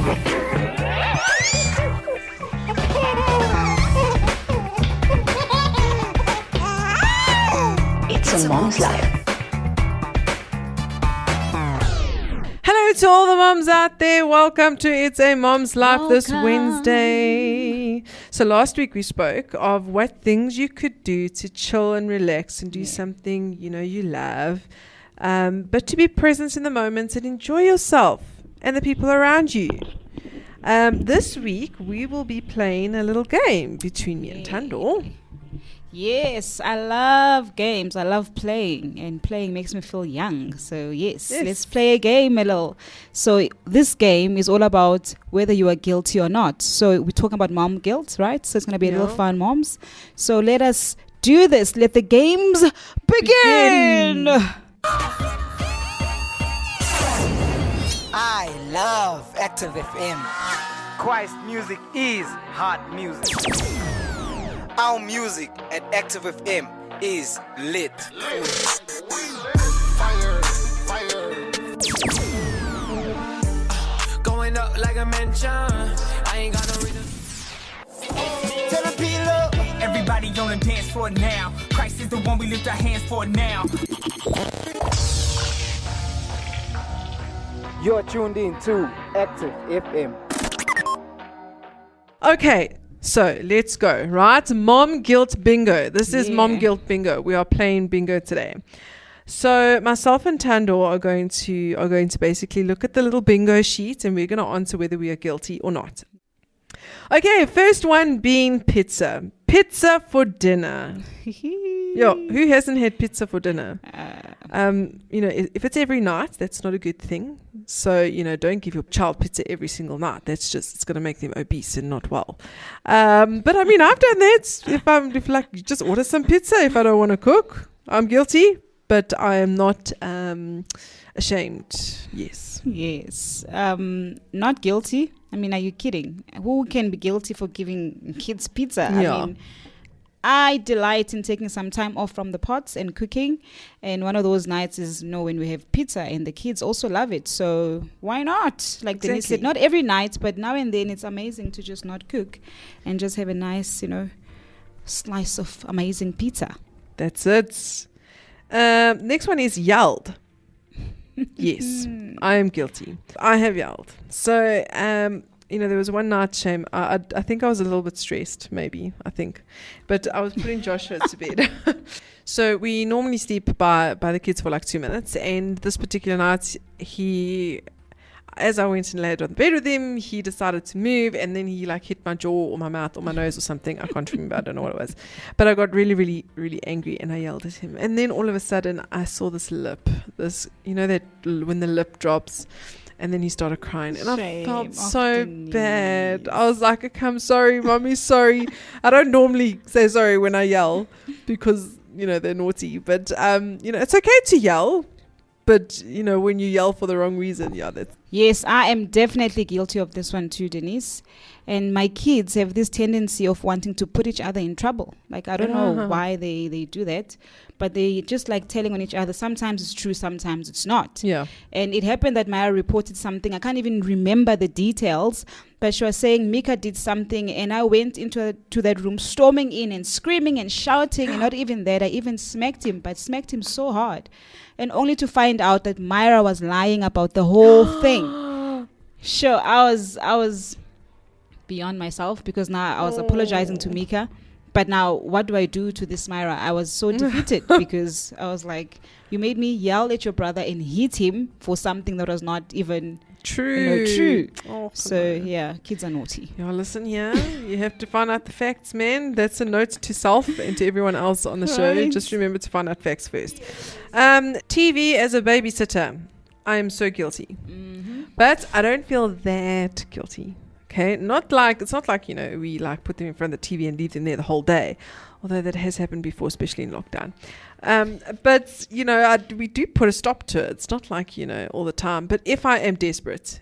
It's a Mom's Life. Hello to all the moms out there. Welcome to It's a Mom's Life this Wednesday. So last week we spoke of what things you could do to chill and relax and do something you love, but to be present in the moment and enjoy yourself and the people around you. This week we will be playing a little game between me and Tando. Yes, I love games. I love playing, and playing makes me feel young. So yes, let's play a game, Melo. So this game is all about whether you are guilty or not. So we're talking about mom guilt, right? So it's going to be a little fun, moms. So let us do this. Let the games begin. I love Active FM. Christ music is hot music. Our music at Active FM is lit. Fire, fire. Going up like a mansion. I ain't got no reason. Tell them peel up. Everybody on the dance floor now. Christ is the one we lift our hands for now. You're tuned in to Active FM. Okay, so let's go, right? Mom guilt bingo. This is mom guilt bingo. We are playing bingo today. So myself and Tando are going to basically look at the little bingo sheet, and we're going to answer whether we are guilty or not. Okay, first one being pizza. Pizza for dinner. Yo, who hasn't had pizza for dinner? If it's every night, that's not a good thing. So, don't give your child pizza every single night. It's going to make them obese and not well. But I mean, I've done that. If just order some pizza if I don't want to cook. I'm guilty, but I am not ashamed. Yes. Yes. Not guilty. I mean, are you kidding? Who can be guilty for giving kids pizza? Yeah. I mean, I delight in taking some time off from the pots and cooking. And one of those nights is, when we have pizza, and the kids also love it. So why not? Like Denise said, not every night, but now and then it's amazing to just not cook and just have a nice, slice of amazing pizza. That's it. Next one is yelled. Yes, I am guilty. I have yelled. So, there was one night, shame. I think I was a little bit stressed, but I was putting Joshua to bed. So we normally sleep by the kids for like 2 minutes, and this particular night, as I went and laid on the bed with him, he decided to move, and then he hit my jaw or my mouth or my nose or something. I can't remember. I don't know what it was. But I got really, really, really angry, and I yelled at him. And then all of a sudden, I saw this lip. That when the lip drops, and then he started crying. And I felt so bad. I was like, I'm sorry, Mommy, sorry. I don't normally say sorry when I yell because, they're naughty. But, it's okay to yell. But, when you yell for the wrong reason, that's... Yes, I am definitely guilty of this one too, Denise. And my kids have this tendency of wanting to put each other in trouble. Like, I don't know why they do that. But they just like telling on each other. Sometimes it's true, sometimes it's not. Yeah. And it happened that Maya reported something. I can't even remember the details. But she was saying Mika did something. And I went into that room storming in and screaming and shouting. And not even that, I even smacked him. But smacked him so hard. And only to find out that Myra was lying about the whole thing. Sure, I was beyond myself because now I was apologizing to Mika. But now what do I do to this Myra? I was so defeated because I was like, you made me yell at your brother and hit him for something that was not even true. Oh, so yeah, kids are naughty. Yeah, listen here. You have to find out the facts, man. That's a note to self and to everyone else on the show. Just remember to find out facts first. TV as a babysitter. I am so guilty. But I don't feel that guilty. Okay, it's not like we put them in front of the TV and leave them there the whole day, although that has happened before, especially in lockdown. But we do put a stop to it. It's not like all the time. But if I am desperate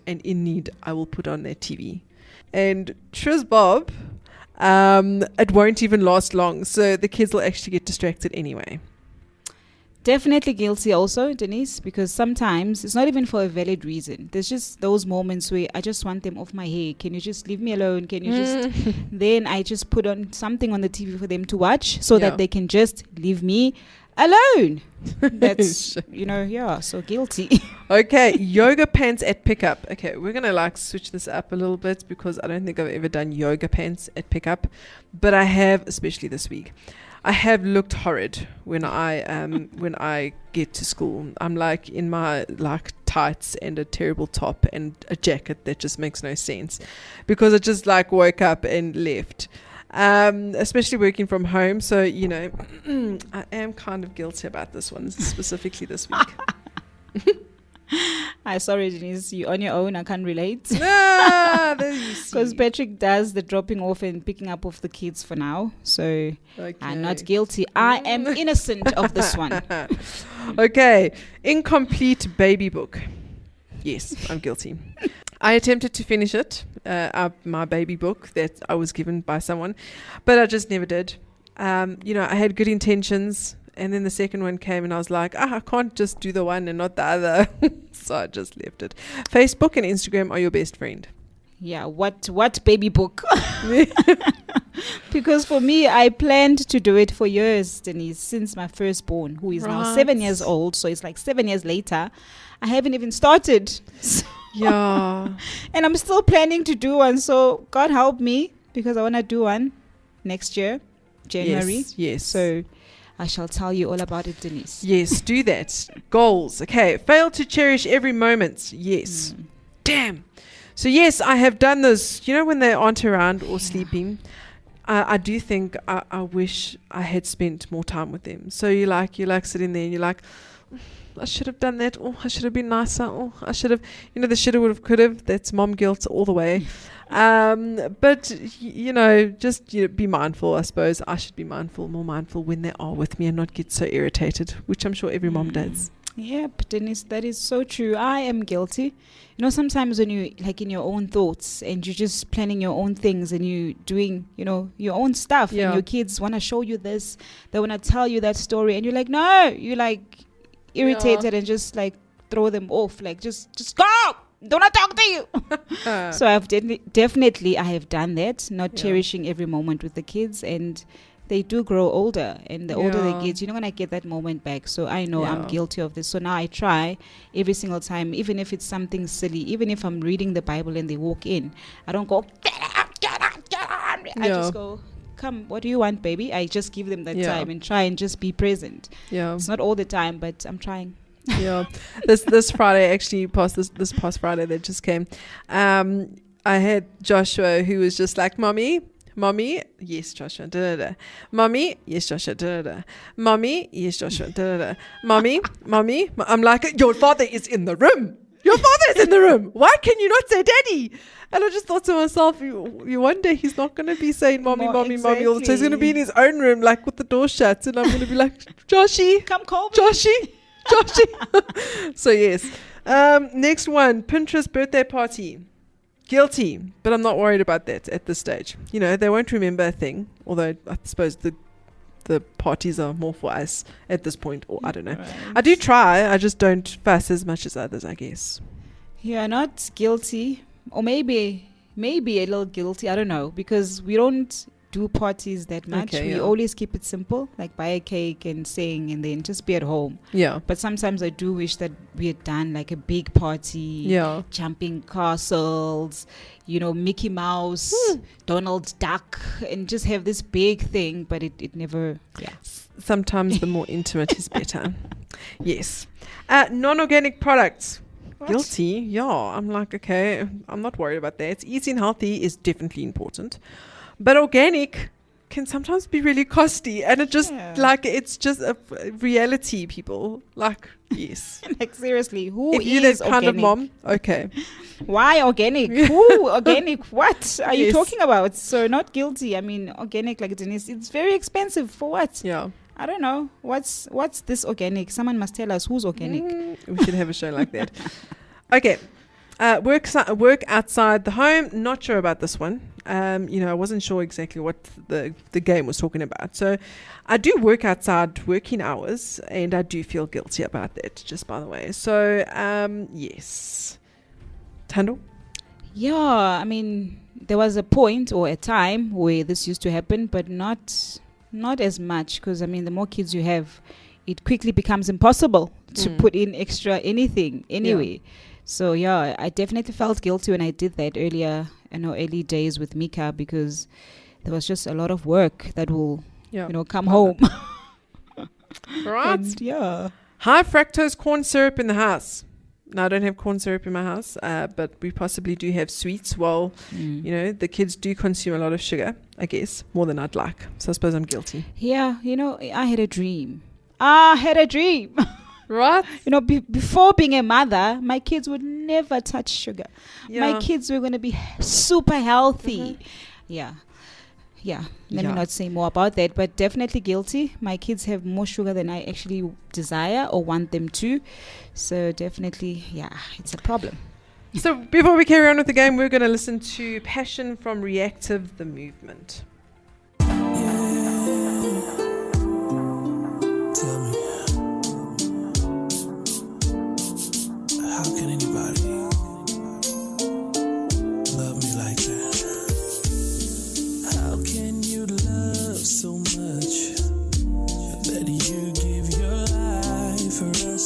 and in need, I will put on their TV. And Triz Bob, it won't even last long, so the kids will actually get distracted anyway. Definitely guilty also, Denise, because sometimes it's not even for a valid reason. There's just those moments where I just want them off my hair. Can you just leave me alone? Can you just... Then I just put on something on the TV for them to watch so that they can just leave me alone. That's, so guilty. Okay, yoga pants at pickup. Okay, we're going to switch this up a little bit because I don't think I've ever done yoga pants at pickup, but I have, especially this week. I have looked horrid when I get to school. I'm in my tights and a terrible top and a jacket that just makes no sense because I just woke up and left. Especially working from home, so I am kind of guilty about this one specifically this week. I'm sorry, Denise, you're on your own. I can't relate. Because Patrick does the dropping off and picking up of the kids for now. So I'm not guilty. I am innocent of this one. Okay. Incomplete baby book. Yes, I'm guilty. I attempted to finish it, my baby book that I was given by someone, but I just never did. I had good intentions. And then the second one came and I was like, I can't just do the one and not the other. So I just left it. Facebook and Instagram are your best friend. Yeah, what baby book? Because for me, I planned to do it for years, Denise, since my firstborn, who is now 7 years old. So it's 7 years later. I haven't even started. Yeah. And I'm still planning to do one. So God help me, because I want to do one next year, January. Yes. So I shall tell you all about it, Denise. Yes, do that. Goals. Okay. Fail to cherish every moment. Yes. Damn. So yes, I have done this. When they aren't around or sleeping, I do think I wish I had spent more time with them. So you're sitting there and you're like, I should have done that. Oh, I should have been nicer. Oh, I should have, the shoulda, would have, could have. That's mom guilt all the way. But just be mindful. I suppose I should be more mindful when they are with me and not get so irritated, which I'm sure every mom does. Yep, Denise, that is so true. I am guilty. Sometimes when you in your own thoughts and you're just planning your own things and you doing, your own stuff, and your kids want to show you this, they want to tell you that story, and you're like, no, you're irritated and just throw them off, just go. Do not talk to you. So I've definitely I have done that, not cherishing every moment with the kids, and they do grow older, and the older they get, you're not gonna get that moment back. So I know I'm guilty of this. So now I try every single time, even if it's something silly, even if I'm reading the Bible and they walk in, I don't go get on. I just go, come, what do you want, baby? I just give them that time and try and just be present. It's not all the time, but I'm trying. This Friday, actually this past Friday that just came, I had Joshua, who was just like, mommy, yes, Joshua, da-da-da. Mommy, yes, Joshua, da-da-da. Mommy, yes, Joshua, da-da-da. Mommy, I'm like, your father is in the room. Why can you not say daddy? And I just thought to myself, you wonder he's not going to be saying mommy all the time. He's going to be in his own room, with the door shut, and I'm going to be like, Joshy, come call me. Joshy. So yes. Next one, Pinterest birthday party. Guilty, but I'm not worried about that at this stage. They won't remember a thing, although I suppose the parties are more for us at this point, or I don't know. Right. I do try, I just don't fuss as much as others, I guess. You're not guilty, or maybe a little guilty, I don't know, because we don't do parties that much. We always keep it simple, buy a cake and sing and then just be at home. But sometimes I do wish that we had done a big party, jumping castles, Mickey Mouse, Donald Duck, and just have this big thing, but it never sometimes the more intimate is better. Yes. Non-organic products. What? Guilty. I'm like, okay, I'm not worried about that. Eating healthy is definitely important. But organic can sometimes be really costly, and it just it's just a reality, people. Yes. Seriously, who if you're that kind of mom, okay. Why organic? Who organic? What are you talking about? So not guilty. I mean, organic, Denise, it's very expensive. For what? Yeah. I don't know. What's this organic? Someone must tell us who's organic. We should have a show like that. Okay. Work outside the home. Not sure about this one. I wasn't sure exactly what the game was talking about. So I do work outside working hours, and I do feel guilty about that, just by the way. So, yes. Tando? Yeah, I mean, there was a point or a time where this used to happen, but not as much, because, I mean, the more kids you have, it quickly becomes impossible to put in extra anything anyway. Yeah. So, yeah, I definitely felt guilty when I did that early days with Mika, because there was just a lot of work that will, come home. Right. And, yeah. High fructose corn syrup in the house. No, I don't have corn syrup in my house, but we possibly do have sweets. Well, the kids do consume a lot of sugar, I guess, more than I'd like. So I suppose I'm guilty. Yeah, I had a dream. Right? Before being a mother, my kids would never touch sugar. Yeah. My kids were going to be super healthy. Yeah. Let me not say more about that, but definitely guilty. My kids have more sugar than I actually desire or want them to. So definitely, it's a problem. So before we carry on with the game, we're going to listen to Passion from Reactive, the movement. Tell me, how can anybody love me like that? How can you love so much that you give your life for us?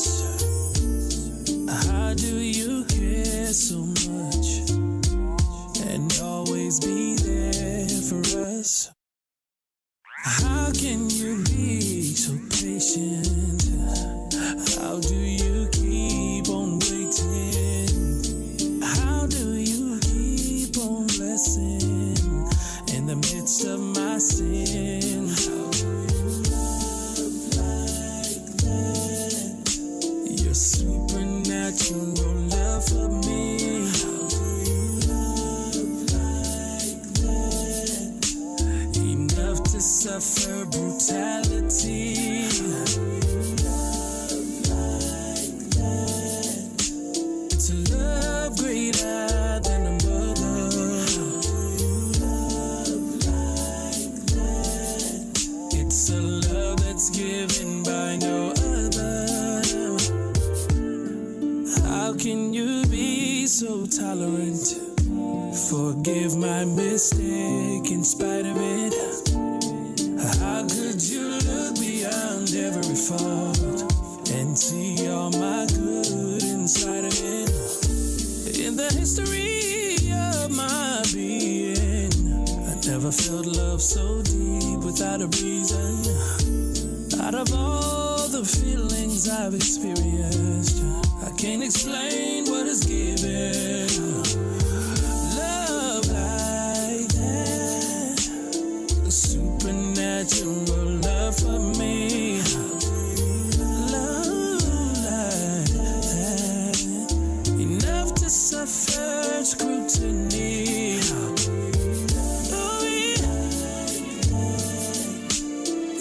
How do you care so much and always be there for us? How can you be so patient? How do you keep on waiting? How do you keep on blessing in the midst of my sin? How do you love like that? Your supernatural love for me. How do you love like that? Enough to suffer brutality. It's a love greater than a mother. It's a love that's given by no other. How can you be so tolerant? Forgive my mistake in spite of it. How could you look beyond every fault and see all my good inside of it? In the history of my being, I never felt love so deep without a reason. Out of all the feelings I've experienced, I can't explain what is given. Love like that, a supernatural love for me. Love like that, enough to suffer scrutiny. Oh yeah,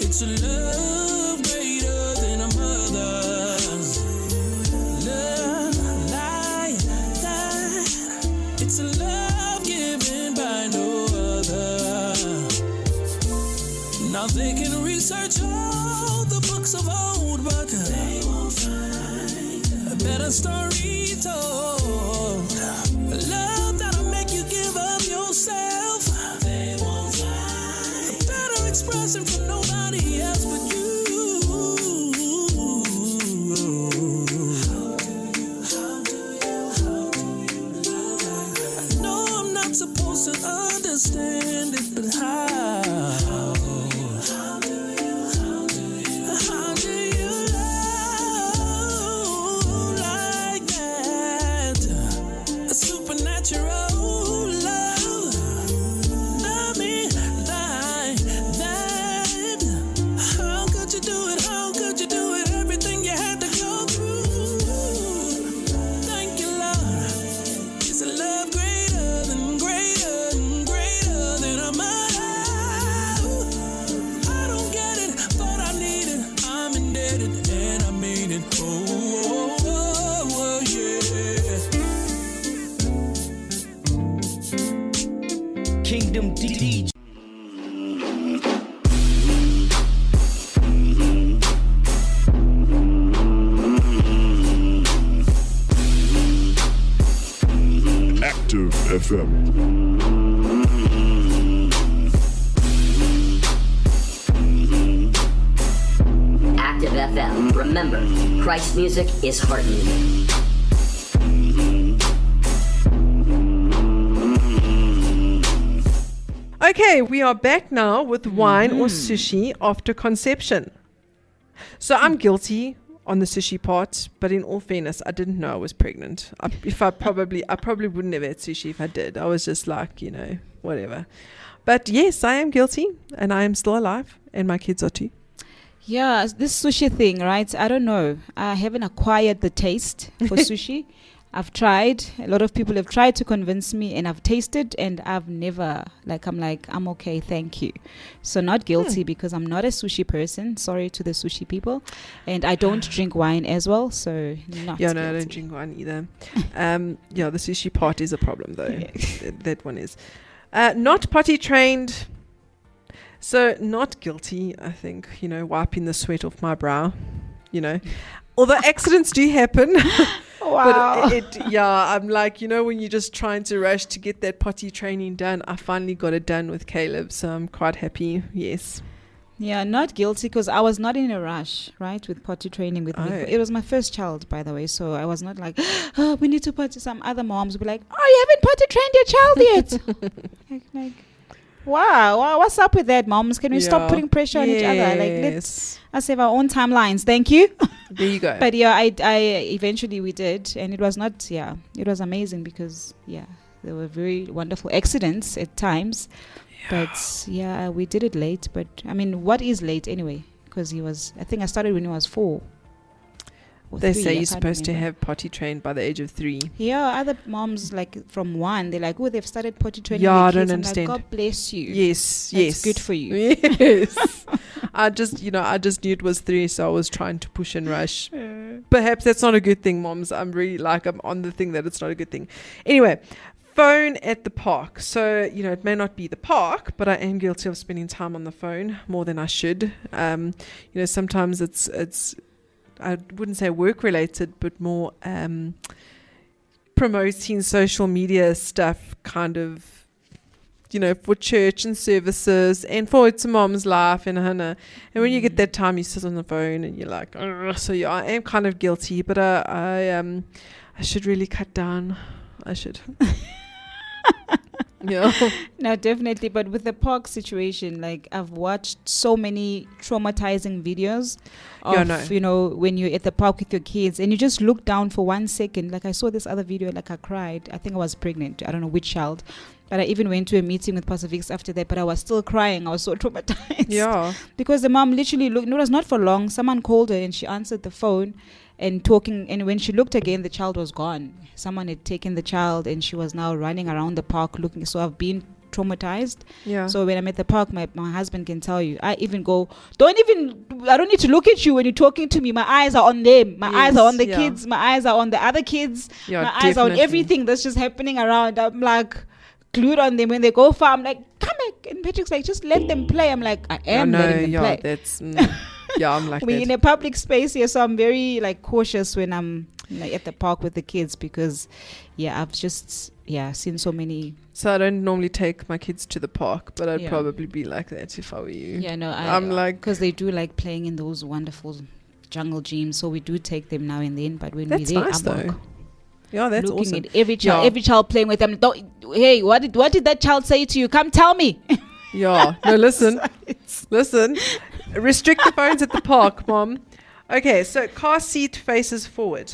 it's a love greater than a mother's. Love like that, it's a love given by no other. Now they can research all the books of old, but they won't find a better story told. A love that'll make you give up yourself. They won't find a better expression from nobody else but you. I know I'm not supposed to understand it, but how? How do you love like that? A supernatural love. Love me like that. How could you do it? How could you do it? Everything you had to go through. Thank you, Lord. It's a love greater than a mother. FM DJ. Active FM. Active FM. Remember, Christ music is heart music. Okay, we are back now with wine or sushi after conception. So I'm guilty on the sushi part, but in all fairness, I didn't know I was pregnant. I probably wouldn't have had sushi if I did. I was just like, whatever. But yes, I am guilty, and I am still alive, and my kids are too. Yeah, this sushi thing, right? I don't know. I haven't acquired the taste for sushi. I've tried. A lot of people have tried to convince me, and I've tasted, and I've never, I'm okay, thank you. So not guilty because I'm not a sushi person. Sorry to the sushi people. And I don't drink wine as well, so not Yeah, no, guilty. I don't drink wine either. The sushi part is a problem, though. Yeah. That one is. Not potty trained. So not guilty, I think, wiping the sweat off my brow, Although accidents do happen. Wow. But I'm like, when you're just trying to rush to get that potty training done, I finally got it done with Caleb, so I'm quite happy. Yes. Yeah, not guilty because I was not in a rush, right, with potty training with me. It was my first child, by the way, so I was not like, we need to potty. Some other moms would be like, you haven't potty trained your child yet. like, wow, what's up with that, moms? Can we stop putting pressure on each other? Like, let's have our own timelines. Thank you. There you go. But I eventually we did, and it was not, it was amazing because, there were very wonderful accidents at times. But we did it late. But I mean, what is late anyway? Because I think I started when he was 4. They say you're supposed to have potty trained by the age of 3. Yeah, other moms from 1, they're like, they've started potty training. Yeah, I their kids. don't understand. Like, God bless you. Yes, That's good for you. Yes. I just knew it was 3, so I was trying to push and rush. Perhaps that's not a good thing, moms. I'm on the thing that it's not a good thing. Anyway, phone at the park. So, it may not be the park, but I am guilty of spending time on the phone more than I should. Sometimes it's I wouldn't say work related, but more promoting social media stuff kind of, for church and services and for It's a Mom's Life and Hannah. And when you get that time, you sit on the phone and you're like, so I am kind of guilty, but I should really cut down. I should. Yeah. No, definitely. But with the park situation, I've watched so many traumatizing videos of, when you're at the park with your kids and you just look down for 1 second. Like I saw this other video, I cried. I think I was pregnant. I don't know which child. But I even went to a meeting with Pastor Vix after that, but I was still crying. I was so traumatized. Yeah. Because the mom literally looked, it was not for long. Someone called her and she answered the phone and talking. And when she looked again, the child was gone. Someone had taken the child and she was now running around the park looking. So I've been traumatized. Yeah. So when I'm at the park, my husband can tell you, I even go, I don't need to look at you when you're talking to me. My eyes are on them. My eyes are on the kids. My eyes are on the other kids. Yeah, my eyes are on everything that's just happening around. I'm like glued on them. When they go far, I'm like, come back. And Patrick's like, just let them play. I'm like, I am letting them play. That's I'm like we're that. in a public space here, so I'm very cautious when I'm at the park with the kids because I've just seen so many. So I don't normally take my kids to the park, but I'd probably be like that if I were you. Yeah, no, I'm like, because they do like playing in those wonderful jungle gyms, so we do take them now and then. But when we're there, nice, I'm like, yeah, that's looking awesome. at every child playing with them. Hey, what did that child say to you? Come tell me. Yeah, no, listen. Restrict the phones at the park, Mom. Okay, so car seat faces forward.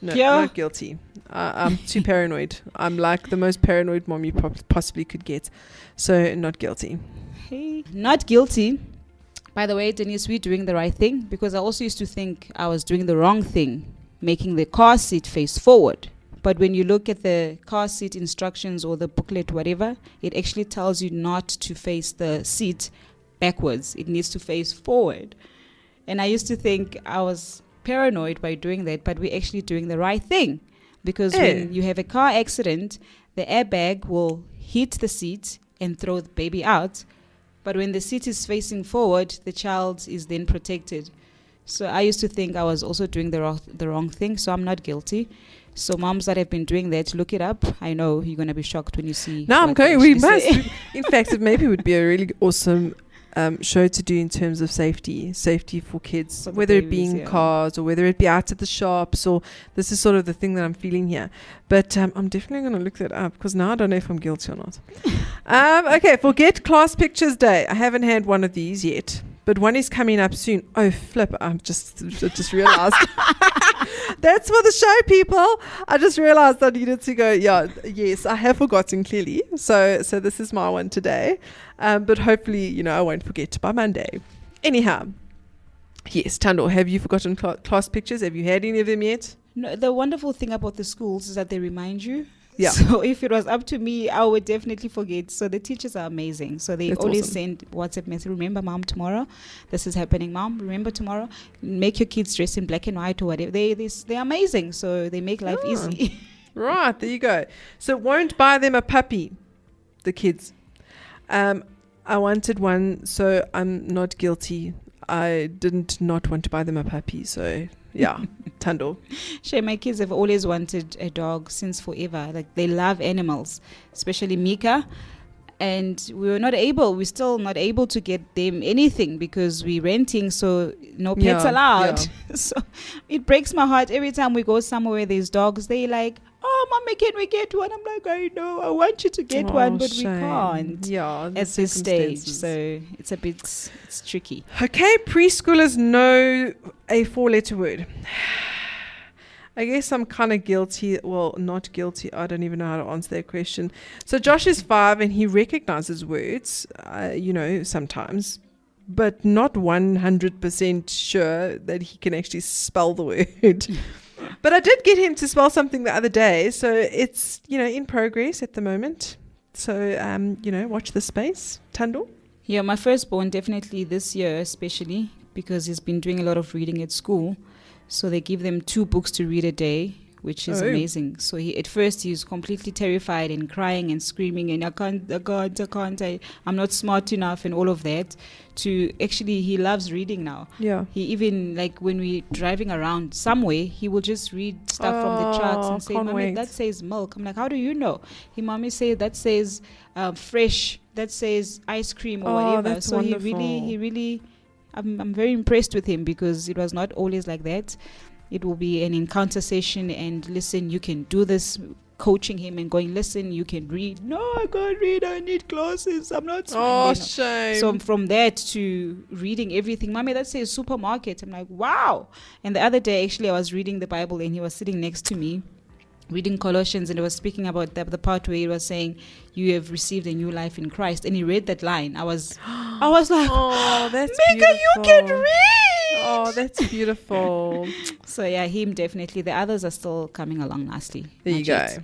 No, not guilty. I'm too paranoid. I'm like the most paranoid mom you possibly could get. So not guilty. Hey, not guilty. By the way, Denise, we're doing the right thing because I also used to think I was doing the wrong thing, making the car seat face forward. But when you look at the car seat instructions or the booklet, whatever, it actually tells you not to face the seat backwards. It needs to face forward. And I used to think I was paranoid by doing that, but we're actually doing the right thing. Because when you have a car accident, the airbag will hit the seat and throw the baby out. But when the seat is facing forward, the child is then protected. So I used to think I was also doing the wrong thing, so I'm not guilty. So moms that have been doing that, look it up. I know you're going to be shocked when you see. No, I'm what they going. We actually must. say. In fact, it maybe would be a really awesome show to do in terms of safety for kids, For the whether it be babies, in yeah. cars or whether it be out at the shops, or this is sort of the thing that I'm feeling here. But I'm definitely going to look that up because now I don't know if I'm guilty or not. Okay, forget Class Pictures Day. I haven't had one of these yet, but one is coming up soon. Oh, flip. I just realized. That's for the show, people. I just realized I needed to go. Yeah, yes, I have forgotten clearly. So this is my one today. But hopefully, I won't forget by Monday. Anyhow, yes, Tando, have you forgotten class pictures? Have you had any of them yet? No, the wonderful thing about the schools is that they remind you. Yeah. So if it was up to me, I would definitely forget. So the teachers are amazing. So they That's always awesome. send WhatsApp message. Remember, mom, tomorrow this is happening. Mom, remember tomorrow. Make your kids dress in black and white or whatever. They're amazing. So they make life easy. Right, there you go. So won't buy them a puppy, the kids. I wanted one, so I'm not guilty. I didn't not want to buy them a puppy. So yeah, Tando. Shame, my kids have always wanted a dog since forever. Like they love animals, especially Mika. And we're still not able to get them anything because we're renting, so no pets Yeah, allowed. yeah. So it breaks my heart every time we go somewhere where there's dogs. They like, oh, mommy, can we get one? I'm like, I know, I want you to get one, but shame. we can't Yeah, the at this stage. circumstances. So it's tricky. Okay, preschoolers know a 4-letter word. I guess I'm kind of guilty. Well, not guilty. I don't even know how to answer that question. So Josh is 5 and he recognizes words, sometimes, but not 100% sure that he can actually spell the word. But I did get him to spell something the other day. So it's, in progress at the moment. So, watch the space. Tando? Yeah, my firstborn definitely this year, especially because he's been doing a lot of reading at school. So they give them 2 books to read a day, which is amazing. So at first he was completely terrified and crying and screaming and I can't, I'm not smart enough and all of that. To actually, he loves reading now. Yeah. He even, like when we're driving around somewhere, he will just read stuff from the charts and say, can't Mommy, wait. that says milk. I'm like, how do you know? Mommy says that says fresh, that says ice cream or whatever. That's So wonderful. he really, I'm very impressed with him because it was not always like that. It will be an encounter session and listen, you can do this, coaching him and going, listen, you can read. No, I can't read. I need glasses. I'm not smart. Shame. So from that to reading everything, Mommy, that says supermarket. I'm like, wow. And the other day, actually, I was reading the Bible and he was sitting next to me reading Colossians, and it was speaking about the part where it was saying you have received a new life in Christ, and he read that line. I was like, oh, that's Mika, you can read. Oh, that's beautiful. So yeah, him definitely. The others are still coming along nicely. There Not you go. yet.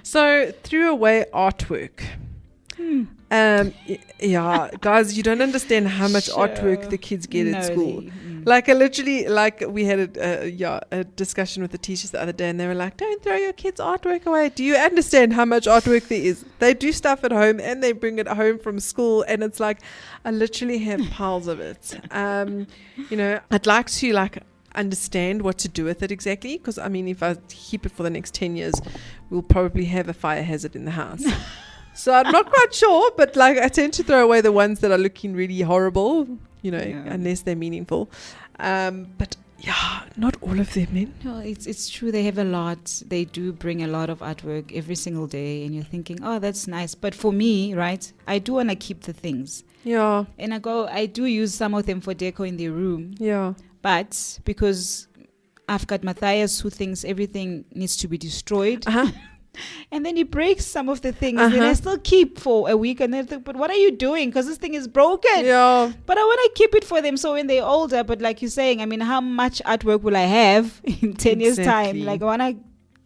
So threw away artwork. Yeah, guys, you don't understand how much Sure. artwork the kids get at No, school. they- Like, I literally, we had a discussion with the teachers the other day, and they were like, "Don't throw your kids' artwork away. Do you understand how much artwork there is? They do stuff at home, and they bring it home from school, and it's like, I literally have piles of it. I'd like to understand what to do with it exactly, because I mean, if I keep it for the next 10 years, we'll probably have a fire hazard in the house." So I'm not quite sure, but I tend to throw away the ones that are looking really horrible, unless they're meaningful. But yeah, not all of them, man. No, it's true. They have a lot. They do bring a lot of artwork every single day, and you're thinking, oh, that's nice. But for me, right, I do want to keep the things. Yeah, And I do use some of them for deco in their room. yeah. But because I've got Matthias who thinks everything needs to be destroyed. And then he breaks some of the things. And I still keep for a week. And then I think, but what are you doing? Because this thing is broken. Yeah. But I want to keep it for them so when they're older. But like you're saying, I mean, how much artwork will I have in 10 years' time? Exactly. Like, I want to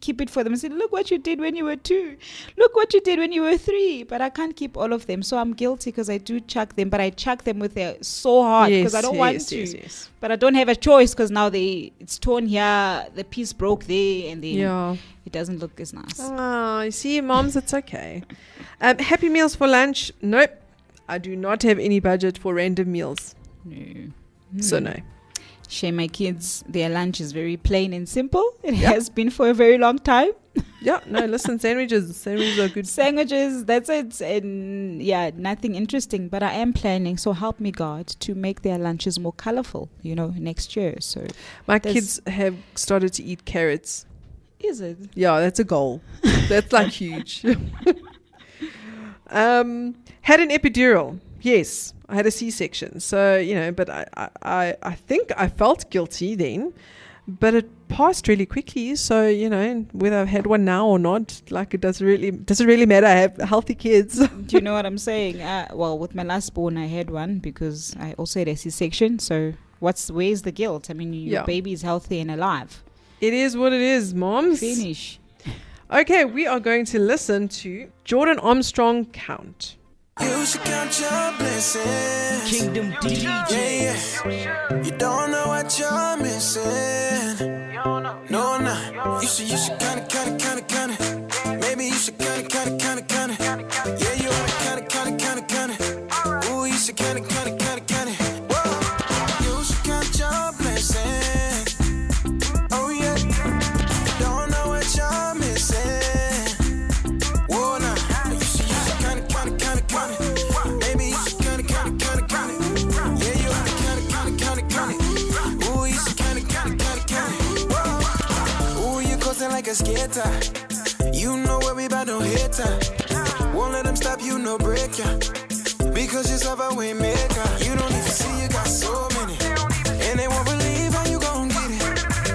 keep it for them and say, look what you did when you were 2. Look what you did when you were 3. But I can't keep all of them. So I'm guilty because I do chuck them. But I chuck them with so hard because I don't want to. Yes. But I don't have a choice because now it's torn here, the piece broke there, and then it doesn't look as nice. Oh, you see, moms, it's okay. Happy Meals for lunch. Nope. I do not have any budget for random meals. No. So no. Shame my kids. Their lunch is very plain and simple. It has been for a very long time. Yeah, no, listen, sandwiches are good. Sandwiches, that's it. And nothing interesting. But I am planning, so help me God, to make their lunches more colorful, next year. So my kids have started to eat carrots. Is it? Yeah, that's a goal. That's like huge. Had an epidural. Yes, I had a C-section. So, but I think I felt guilty then, but it passed really quickly. So, whether I've had one now or not, like it doesn't really matter. I have healthy kids. Do you know what I'm saying? Well, with my last born, I had one because I also had a C-section. So where's the guilt? I mean, your baby is healthy and alive. It is what it is, moms. Finish. Okay, we are going to listen to Jordan Armstrong Count. You should count your blessings. Kingdom DJ. Yeah. You don't know what you're missing. No, nah. You should count it. Maybe you should count it. Yeah, you wanna count it. Ooh, you should count it. Whoa. You should count your blessings. Oh yeah. You don't know what you're missing. Whoa, nah. You should count it. Maybe you should count it. Yeah, you wanna count it. Ooh, you should count it. Whoa. Ooh, you coasting like a skater. You know where we bout no hitter. Won't let them stop you, no break ya. Because you're a way maker. You don't even see you got so many. And they won't believe how you gon' get it.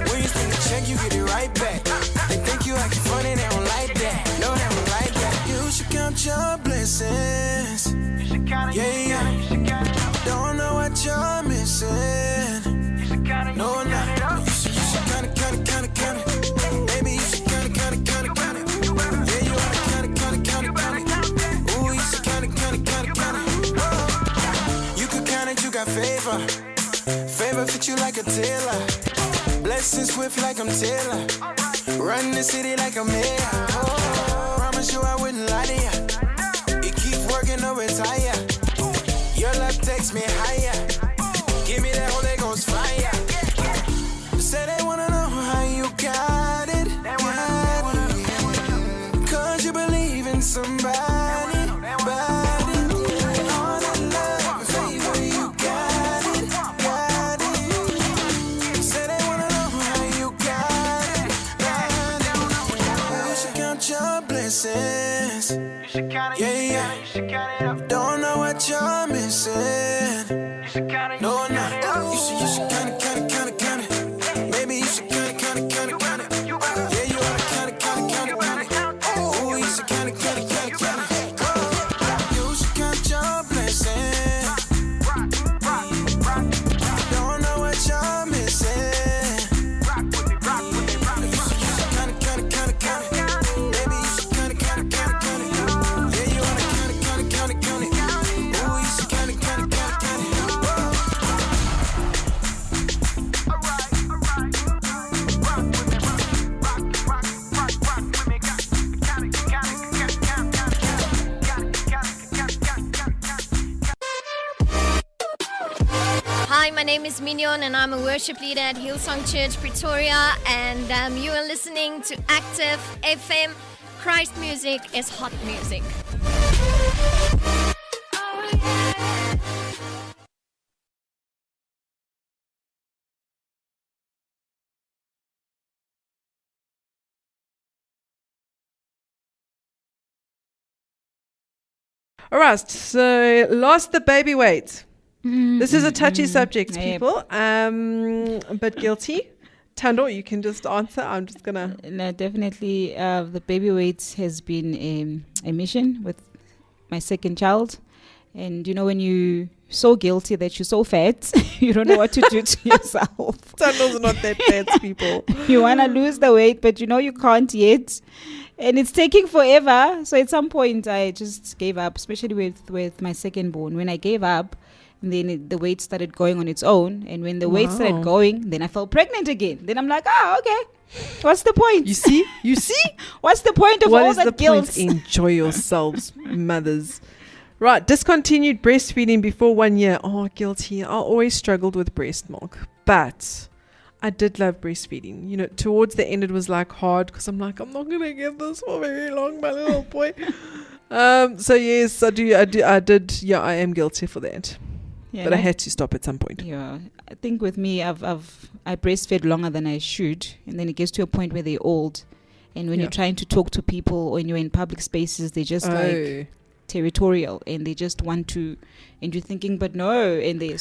When you spend the check, you get it right back. They think you acting funny, they don't like that. No, they don't like that. You should count your blessings. Yeah. Don't know what you're missing. No, nah. You should count it. Maybe you should count it. Yeah, you wanna count it. Ooh, you should count it. Whoa. You could count it, you got favor. Favor fit you like a tailor. Blessings swift like I'm Taylor. Run the city like a mayor. Oh, promise you I wouldn't lie to you. You keep working or retire. Your love takes me higher. Give me that Holy Ghost fire. Say they wanna know how you got it. Cause you believe in somebody. All that love and favor, you got it. Say they wanna know how you got it. You should count your blessings. Yeah. Don't know what you're missing. No, nah. You should count it. Maybe you should count it. Yeah, you wanna count it. Ooh, you should count it. You should count your blessings. Don't know what you're missing. You should count it. Maybe you should count it. Yeah, you wanna count it. Ooh, you should count it. Hi, my name is Mignon and I'm a worship leader at Hillsong Church, Pretoria, and you are listening to Active FM. Christ music is hot music. All right, so lost the baby weight. This is a touchy subject, people, but guilty. Tando, you can just answer. I'm just going to... No, definitely. The baby weight has been a mission with my second child. And you know, when you're so guilty that you're so fat, you don't know what to do to yourself. Sandals are not that fat, people. You want to lose the weight, but you know you can't yet. And it's taking forever. So at some point, I just gave up, especially with my second born. When I gave up, then the weight started going on its own. And when the weight started going, then I fell pregnant again. Then I'm like, okay. What's the point? You see? What's the point of What all is the the guilt? point? Enjoy yourselves, mothers. Right, discontinued breastfeeding before 1 year. Oh, guilty. I always struggled with breast milk, but I did love breastfeeding. You know, towards the end it was like hard because I'm like, I'm not gonna get this for very long, my little boy. So yes, I did. Yeah, I am guilty for that. Yeah, but I had to stop at some point. Yeah, I think with me, I breastfed longer than I should, and then it gets to a point where they're old, and when you're trying to talk to people or when you're in public spaces, they just like territorial and they just want to, and you're thinking, but no, and they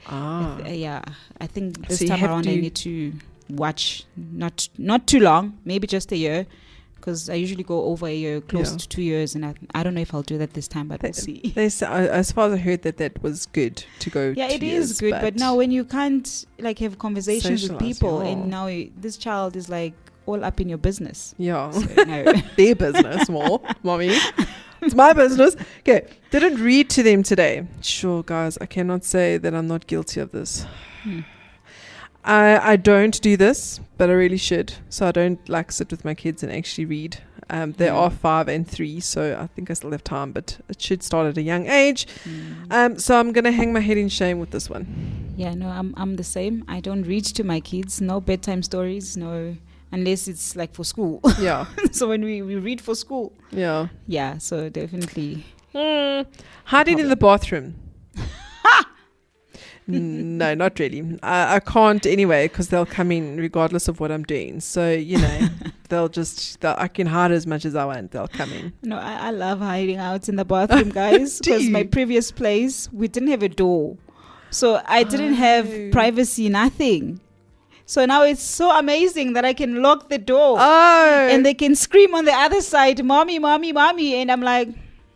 I think this time around I need to watch not too long, maybe just a year, because I usually go over a year, close to 2 years, and I don't know if I'll do that this time, but we'll see. As far as I heard that was good to go. Yeah, it is good, but now when you can't like have conversations with people, and now this child is like all up in your business. Yeah, so, no. Their business more, mommy. It's my business. Okay, didn't read to them today. Sure, guys, I cannot say that I'm not guilty of this. I don't do this, but I really should. So I don't like sit with my kids and actually read. They are 5 and 3, so I think I still have time, but it should start at a young age. So I'm gonna hang my head in shame with this one. Yeah, no, I'm the same. I don't read to my kids. No bedtime stories. No. Unless it's like for school. Yeah. So when we read for school. Yeah. Yeah, so definitely. Hiding in the bathroom. No, not really. I can't anyway, because they'll come in regardless of what I'm doing. So, you know, I can hide as much as I want. They'll come in. No, I love hiding out in the bathroom, guys. Because my previous place, we didn't have a door. So I didn't have privacy, nothing. So now it's so amazing that I can lock the door and they can scream on the other side, mommy, mommy, mommy. And I'm like,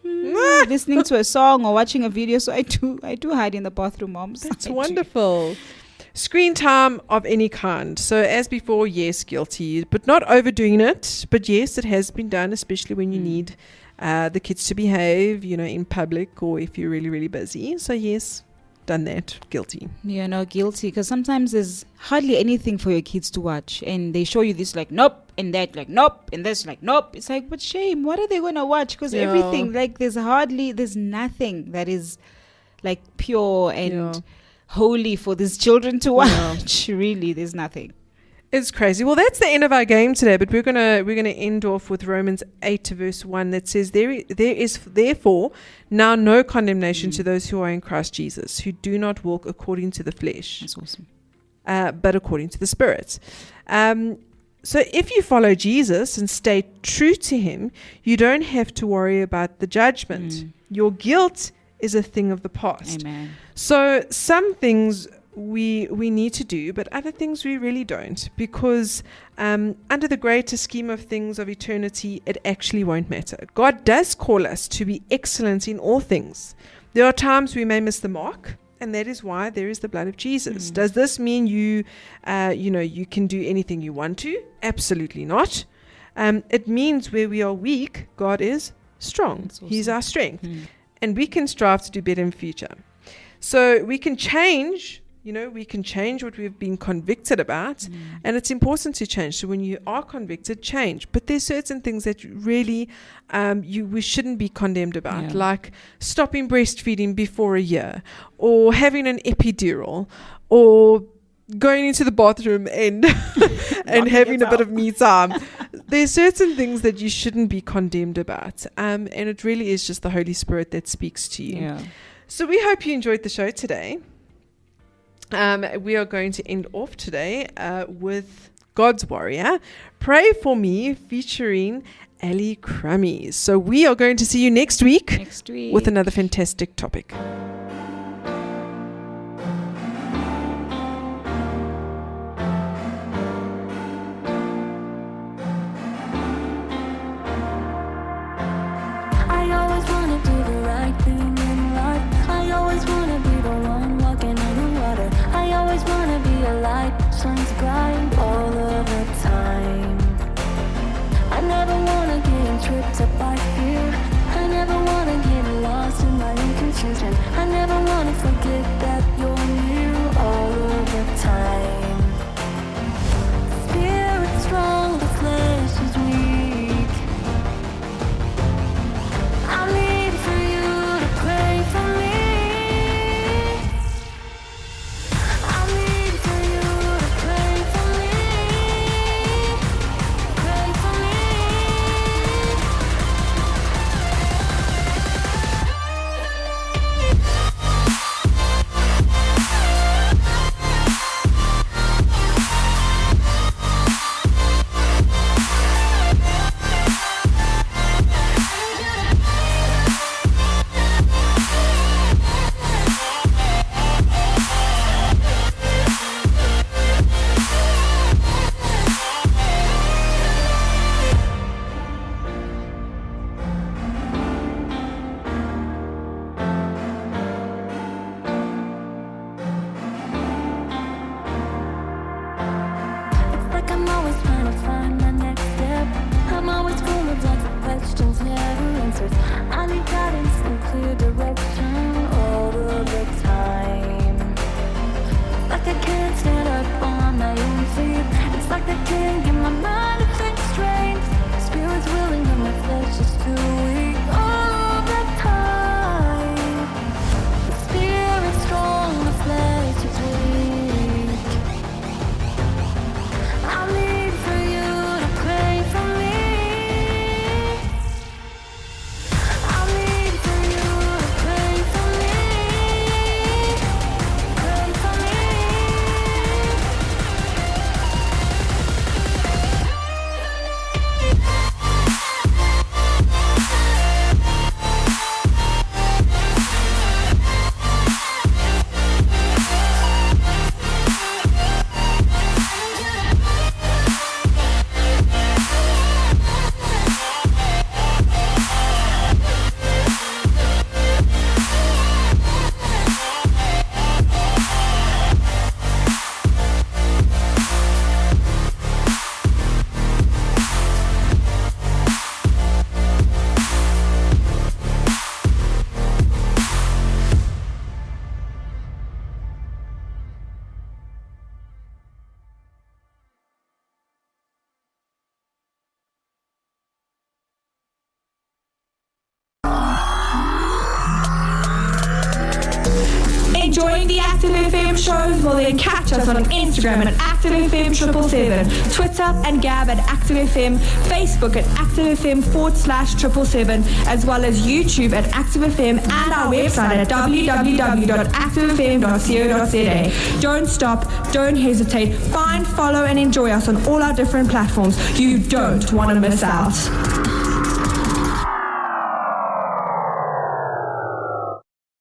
listening to a song or watching a video. So I do hide in the bathroom, moms. That's wonderful. Screen time of any kind. So as before, yes, guilty, but not overdoing it. But yes, it has been done, especially when you need the kids to behave, you know, in public or if you're really, really busy. So yes, done that, guilty. Yeah, no, guilty, because sometimes there's hardly anything for your kids to watch and they show you this like nope, and that like nope, and this like nope. It's like, but shame, what are they going to watch? Because everything, like there's nothing that is like pure and holy for these children to watch. Really, there's nothing. It's crazy. Well, that's the end of our game today, but we're gonna end off with Romans 8 verse 1 that says, there is therefore now no condemnation to those who are in Christ Jesus, who do not walk according to the flesh. That's awesome. But according to the Spirit. So if you follow Jesus and stay true to him, you don't have to worry about the judgment. Your guilt is a thing of the past. Amen. So some things we need to do, but other things we really don't, because under the greater scheme of things of eternity, it actually won't matter. God does call us to be excellent in all things. There are times we may miss the mark, and that is why there is the blood of Jesus. Does this mean you can do anything you want to? Absolutely not. It means where we are weak, God is strong. Awesome. He's our strength. And we can strive to do better in future. So we can change, we can change what we've been convicted about. And it's important to change. So when you are convicted, change. But there's certain things that really we shouldn't be condemned about, like stopping breastfeeding before a year, or having an epidural, or going into the bathroom and and having a bit of me time. There's certain things that you shouldn't be condemned about. And it really is just the Holy Spirit that speaks to you. Yeah. So we hope you enjoyed the show today. We are going to end off today with God's Warrior, Pray For Me, featuring Ali Crummies. So we are going to see you next week with another fantastic topic. I always wanna do the right thing in life, it's full of lots of questions, never answers. I need guidance and clear direction all of the time. It's like I can't stand up on my own feet. It's like I can't get my mind to think straight. Spirit's willing but my flesh is too weak all the time. The spirit's strong, the flesh is weak. I need for you to pray for me. I need for you to pray for me. Pray for me. Enjoying the Active FM shows? Well, then catch us on Instagram at ActiveFM777, Twitter and Gab at ActiveFM, Facebook at ActiveFM/777, as well as YouTube at ActiveFM and our website at www.activefm.co.za. Don't stop, don't hesitate, find, follow and enjoy us on all our different platforms. You don't want to miss out.